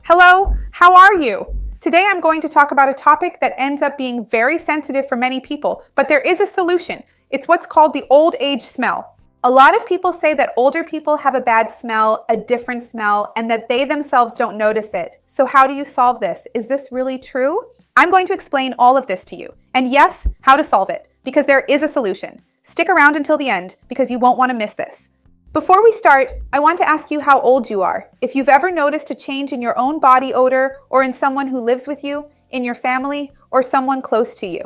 Hello, how are you? Today I'm going to talk about a topic that ends up being very sensitive for many people, but there is a solution. It's what's called the old age smell. A lot of people say that older people have a bad smell, a different smell, and that they themselves don't notice it. So how do you solve this? Is this really true? I'm going to explain all of this to you. And yes, how to solve it, because there is a solution. Stick around until the end, because you won't want to miss this. Before we start, I want to ask you how old you are. If you've ever noticed a change in your own body odor or in someone who lives with you, in your family, or someone close to you.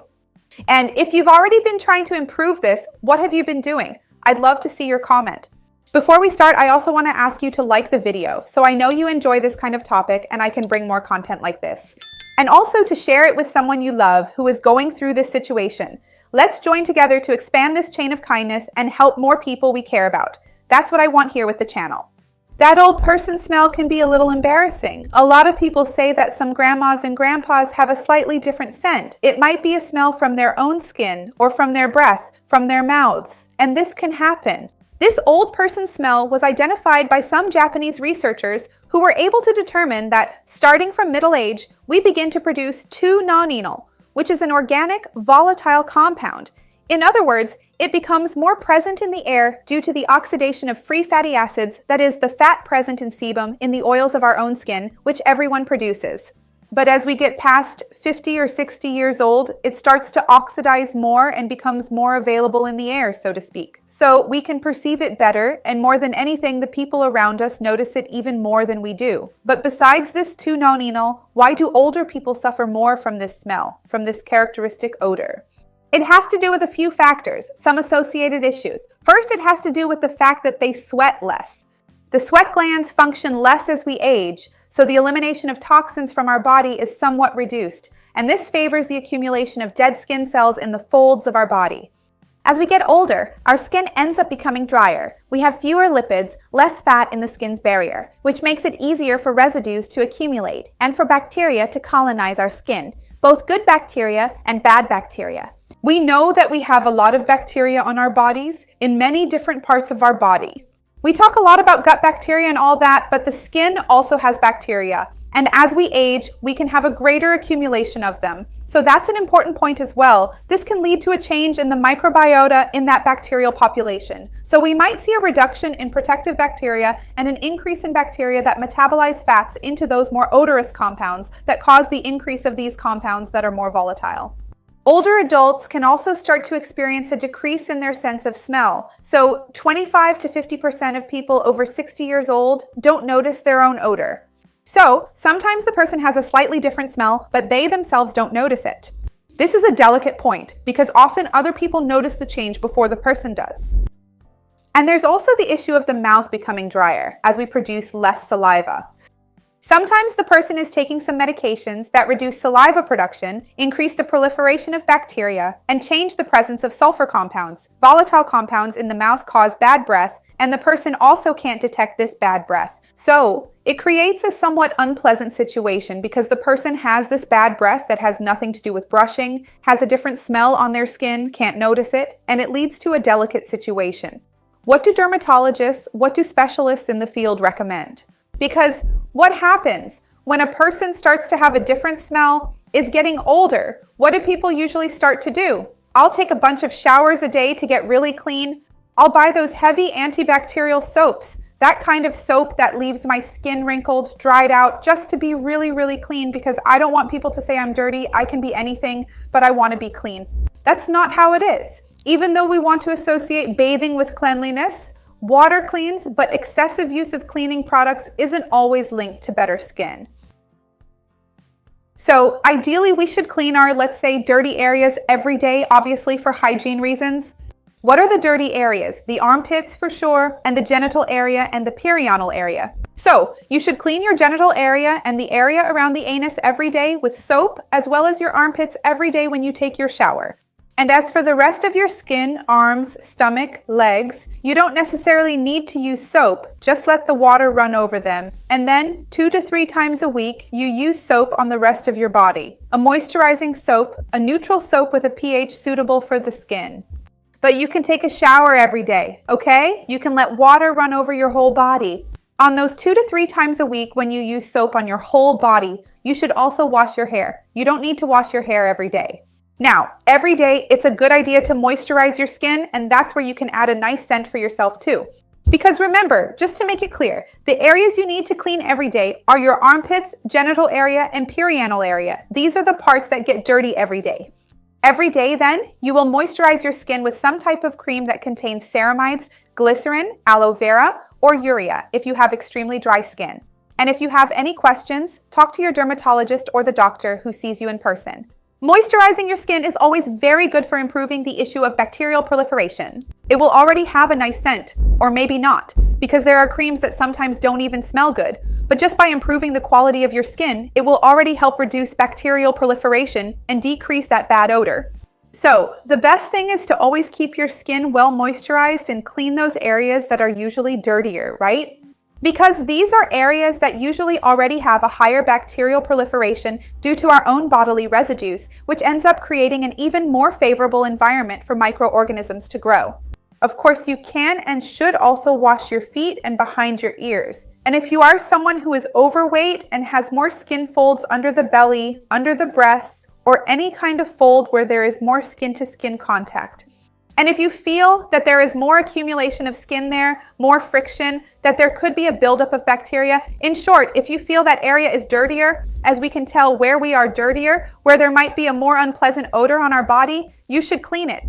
And if you've already been trying to improve this, what have you been doing? I'd love to see your comment. Before we start, I also want to ask you to like the video so I know you enjoy this kind of topic and I can bring more content like this. And also to share it with someone you love who is going through this situation. Let's join together to expand this chain of kindness and help more people we care about. That's what I want here with the channel. That old person smell can be a little embarrassing. A lot of people say that some grandmas and grandpas have a slightly different scent. It might be a smell from their own skin or from their breath, from their mouths, and this can happen. This old person smell was identified by some Japanese researchers who were able to determine that starting from middle age, we begin to produce 2-nonenal, which is an organic, volatile compound. In other words, it becomes more present in the air due to the oxidation of free fatty acids, that is, the fat present in sebum in the oils of our own skin, which everyone produces. But as we get past 50 or 60 years old, it starts to oxidize more and becomes more available in the air, so to speak. So we can perceive it better, and more than anything, the people around us notice it even more than we do. But besides this 2-nonenal, why do older people suffer more from this smell, from this characteristic odor? It has to do with a few factors, some associated issues. First, it has to do with the fact that they sweat less. The sweat glands function less as we age, so the elimination of toxins from our body is somewhat reduced, and this favors the accumulation of dead skin cells in the folds of our body. As we get older, our skin ends up becoming drier. We have fewer lipids, less fat in the skin's barrier, which makes it easier for residues to accumulate and for bacteria to colonize our skin, both good bacteria and bad bacteria. We know that we have a lot of bacteria on our bodies in many different parts of our body. We talk a lot about gut bacteria and all that, but the skin also has bacteria. And as we age, we can have a greater accumulation of them. So that's an important point as well. This can lead to a change in the microbiota in that bacterial population. So we might see a reduction in protective bacteria and an increase in bacteria that metabolize fats into those more odorous compounds that cause the increase of these compounds that are more volatile. Older adults can also start to experience a decrease in their sense of smell. So 25 to 50% of people over 60 years old don't notice their own odor. So sometimes the person has a slightly different smell, but they themselves don't notice it. This is a delicate point because often other people notice the change before the person does. And there's also the issue of the mouth becoming drier as we produce less saliva. Sometimes the person is taking some medications that reduce saliva production, increase the proliferation of bacteria, and change the presence of sulfur compounds. Volatile compounds in the mouth cause bad breath, and the person also can't detect this bad breath. So, it creates a somewhat unpleasant situation because the person has this bad breath that has nothing to do with brushing, has a different smell on their skin, can't notice it, and it leads to a delicate situation. What do dermatologists, what do specialists in the field recommend? Because what happens when a person starts to have a different smell, is getting older? What do people usually start to do? I'll take a bunch of showers a day to get really clean. I'll buy those heavy antibacterial soaps, that kind of soap that leaves my skin wrinkled, dried out, just to be really, really clean because I don't want people to say I'm dirty. I can be anything, but I want to be clean. That's not how it is. Even though we want to associate bathing with cleanliness, water cleans, but excessive use of cleaning products isn't always linked to better skin. So ideally, we should clean our, let's say, dirty areas every day, obviously for hygiene reasons. What are the dirty areas? The armpits for sure, and the genital area and the perineal area. So you should clean your genital area and the area around the anus every day with soap, as well as your armpits every day when you take your shower. And as for the rest of your skin, arms, stomach, legs, you don't necessarily need to use soap, just let the water run over them. And then 2 to 3 times a week, you use soap on the rest of your body. A moisturizing soap, a neutral soap with a pH suitable for the skin. But you can take a shower every day, okay? You can let water run over your whole body. On those 2 to 3 times a week when you use soap on your whole body, you should also wash your hair. You don't need to wash your hair every day. Now, every day, it's a good idea to moisturize your skin, and that's where you can add a nice scent for yourself too. Because remember, just to make it clear, the areas you need to clean every day are your armpits, genital area, and perianal area. These are the parts that get dirty every day. Every day, then, you will moisturize your skin with some type of cream that contains ceramides, glycerin, aloe vera, or urea if you have extremely dry skin. And if you have any questions, talk to your dermatologist or the doctor who sees you in person. Moisturizing your skin is always very good for improving the issue of bacterial proliferation. It will already have a nice scent, or maybe not, because there are creams that sometimes don't even smell good. But just by improving the quality of your skin, it will already help reduce bacterial proliferation and decrease that bad odor. So, the best thing is to always keep your skin well moisturized and clean those areas that are usually dirtier, right? Because these are areas that usually already have a higher bacterial proliferation due to our own bodily residues, which ends up creating an even more favorable environment for microorganisms to grow. Of course, you can and should also wash your feet and behind your ears. And if you are someone who is overweight and has more skin folds under the belly, under the breasts, or any kind of fold where there is more skin-to-skin contact, and if you feel that there is more accumulation of skin there, more friction, that there could be a buildup of bacteria, in short, if you feel that area is dirtier, as we can tell where we are dirtier, where there might be a more unpleasant odor on our body, you should clean it.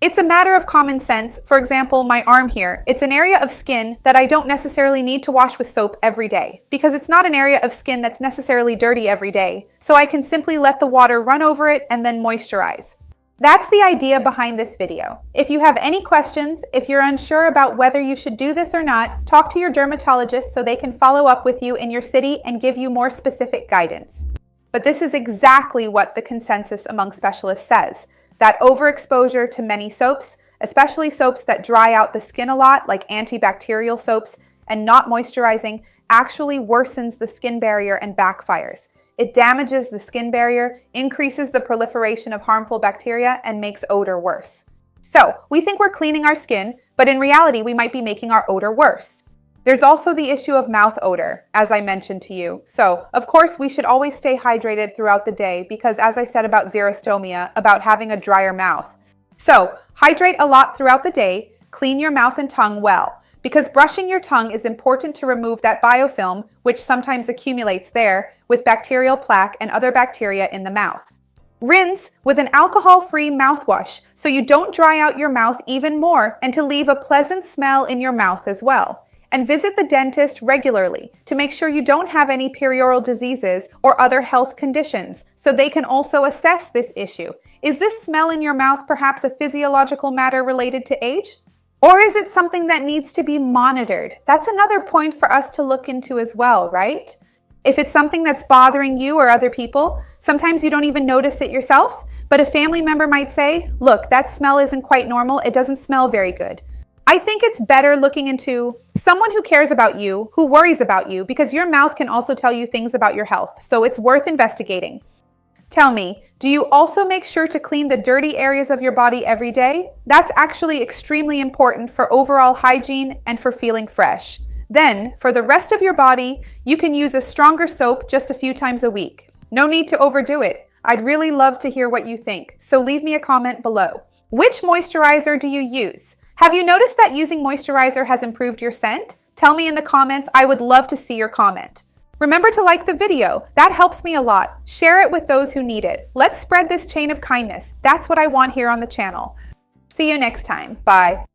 It's a matter of common sense. For example, my arm here, it's an area of skin that I don't necessarily need to wash with soap every day, because it's not an area of skin that's necessarily dirty every day. So I can simply let the water run over it and then moisturize. That's the idea behind this video. If you have any questions, if you're unsure about whether you should do this or not, talk to your dermatologist so they can follow up with you in your city and give you more specific guidance. But this is exactly what the consensus among specialists says, that overexposure to many soaps, especially soaps that dry out the skin a lot, like antibacterial soaps, and not moisturizing, actually worsens the skin barrier and backfires. It damages the skin barrier, increases the proliferation of harmful bacteria, and makes odor worse. So, we think we're cleaning our skin, but in reality, we might be making our odor worse. There's also the issue of mouth odor, as I mentioned to you. So, of course, we should always stay hydrated throughout the day because, as I said about xerostomia, about having a drier mouth. So, hydrate a lot throughout the day, clean your mouth and tongue well, because brushing your tongue is important to remove that biofilm, which sometimes accumulates there, with bacterial plaque and other bacteria in the mouth. Rinse with an alcohol-free mouthwash so you don't dry out your mouth even more and to leave a pleasant smell in your mouth as well. And visit the dentist regularly to make sure you don't have any perioral diseases or other health conditions, so they can also assess this issue. Is this smell in your mouth perhaps a physiological matter related to age? Or is it something that needs to be monitored? That's another point for us to look into as well, right? If it's something that's bothering you or other people, sometimes you don't even notice it yourself, but a family member might say, look, that smell isn't quite normal, it doesn't smell very good. I think it's better looking into someone who cares about you, who worries about you, because your mouth can also tell you things about your health, so it's worth investigating. Tell me, do you also make sure to clean the dirty areas of your body every day? That's actually extremely important for overall hygiene and for feeling fresh. Then, for the rest of your body, you can use a stronger soap just a few times a week. No need to overdo it. I'd really love to hear what you think, so leave me a comment below. Which moisturizer do you use? Have you noticed that using moisturizer has improved your scent? Tell me in the comments. I would love to see your comment. Remember to like the video. That helps me a lot. Share it with those who need it. Let's spread this chain of kindness. That's what I want here on the channel. See you next time. Bye.